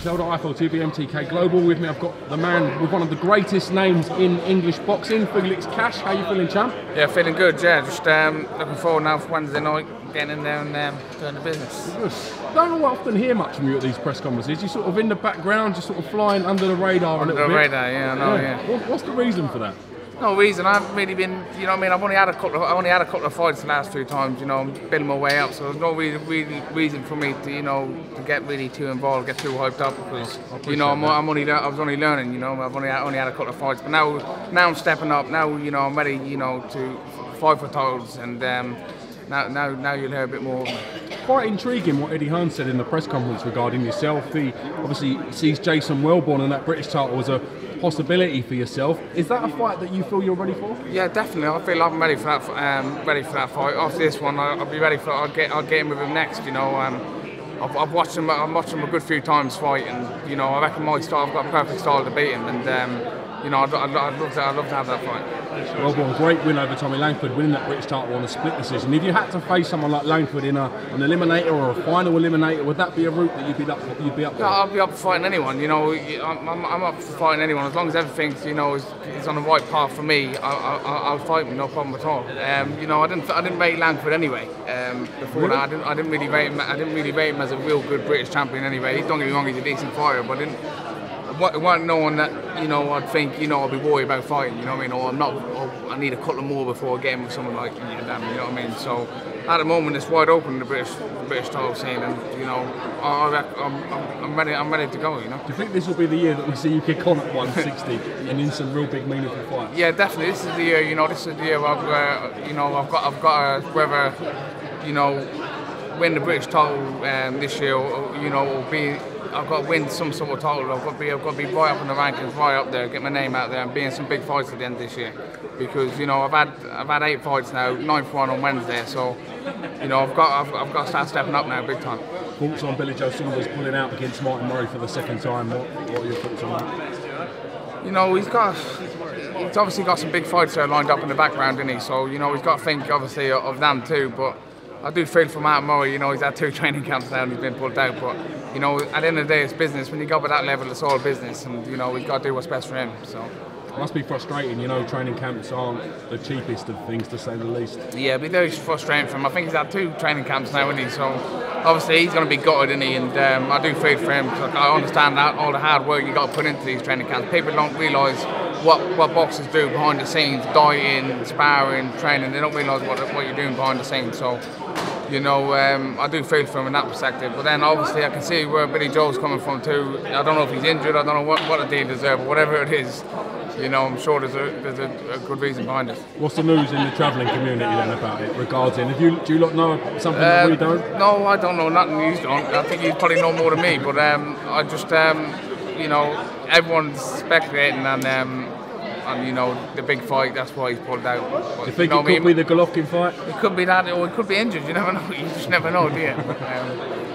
Zelda, IFL TV, MTK Global. With me I've got the man with one of the greatest names in English boxing, Felix. How you feeling, champ? Yeah, feeling good, yeah. Just looking forward now for Wednesday night, getting in there and doing the business. Good. Don't often hear much from you at these press conferences. You're sort of in the background, just sort of flying under the radar a little bit. Under the radar, yeah, I know, yeah. What's the reason for that? No reason. I haven't really been, you know what I mean. I've only had a couple of fights the last few times. You know, I'm building my way up, so there's no really reason for me to, you know, to get really too involved, get too hyped up, because you know I was only learning. You know, I've only had a couple of fights, but now I'm stepping up. Now, you know, I'm ready, you know, to fight for titles, and now you'll hear a bit more. Quite intriguing what Eddie Hearn said in the press conference regarding yourself. He obviously sees Jason Welborn and that British title as a possibility for yourself. Is that a fight that you feel you're ready for? Yeah, definitely. I feel I'm ready for that. Ready for that fight. After this one, I'll be ready for. I'll get in with him next. You know, I've watched him. I've watched him a good few times fight, and you know, I reckon my style. I've got a perfect style to beat him, and you know, I'd love to have that fight. Welborn, great win over Tommy Langford, winning that British title on a split decision. If you had to face someone like Langford in an eliminator or a final eliminator, would that be a route that you'd be up for? Yeah, I'll be up for fighting anyone. You know, I'm up for fighting anyone as long as everything, you know, is on the right path for me. I'll fight him, no problem at all. You know, I didn't rate Langford anyway. Before really? That, I didn't really rate him as a real good British champion anyway. Don't get me wrong, he's a decent fighter, but it wasn't no one that, you know, I'd think, you know, I'd be worried about fighting, you know what I mean, or I need a couple more before I get in with someone like you know what I mean. So at the moment it's wide open, the British title scene, and you know, I'm ready to go, you know. Do you think this will be the year that we see you kick on at 160 and in some real big meaningful fights? Yeah, definitely. This is the year, you know, this is the year where, you know, I've got to whether, you know, win the British title this year, or, you know, or I've got to win some sort of title. I've got to be right up in the rankings, right up there, get my name out there, and be in some big fights at the end of this year. Because you know I've had 8 fights now, 9th one on Wednesday, so you know I've got to start stepping up now, big time. Thoughts on Billy Joe Saunders pulling out against Martin Murray for the 2nd time? What are your thoughts on that? You know, he's obviously got some big fights there lined up in the background, isn't he? So you know he's got to think obviously of them too, but. I do feel for Martin Murray, you know, he's had 2 training camps now and he's been pulled out, but you know, at the end of the day it's business. When you go to that level it's all business, and you know, we've got to do what's best for him. So it must be frustrating, you know, training camps aren't the cheapest of things, to say the least. Yeah, it'd be very frustrating for him. I think he's had 2 training camps now, isn't he? So obviously he's going to be gutted, isn't he? And I do feel for him, because I understand that all the hard work you got to put into these training camps. People don't realise what boxers do behind the scenes, dieting, sparring, training. They don't realise what you're doing behind the scenes. So you know, I do feel for him in that perspective. But then obviously I can see where Billy Joe's coming from too. I don't know if he's injured, I don't know what the deal is there, but whatever it is, you know, I'm sure there's a good reason behind it. What's the news in the travelling community then about it regarding? Do you lot know something that we don't? No, I don't know nothing you don't. I think you probably know more than me, but I just, you know, everyone's speculating and you know, the big fight, that's why he's pulled out. But, do you think it could be the Golovkin fight? It could be that, or he could be injured, you never know, you just never know, do you?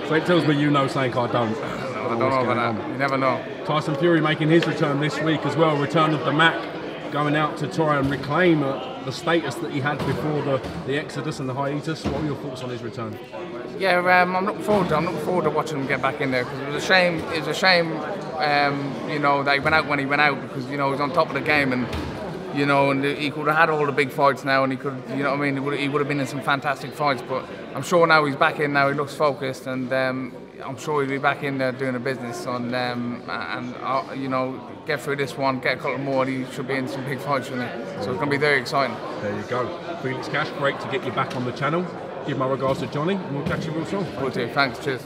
So it tells me you know something I don't. I don't know about that, you never know. Tyson Fury making his return this week as well, return of the Mac, going out to try and reclaim the status that he had before the Exodus and the hiatus. What are your thoughts on his return? Yeah, I'm looking forward to watching him get back in there, because it was a shame, you know, that he went out when he went out, because you know he was on top of the game, and you know, and he could have had all the big fights now, and he could, you know what I mean, he would have been in some fantastic fights. But I'm sure now he's back in now, he looks focused, and I'm sure he'll be back in there doing a business and you know, get through this one, get a couple more, and he should be in some big fights, shouldn't he? So it's going to be very exciting. There you go. Felix, great to get you back on the channel. Give my regards to Johnny, and we'll catch you real soon. Thanks, cheers.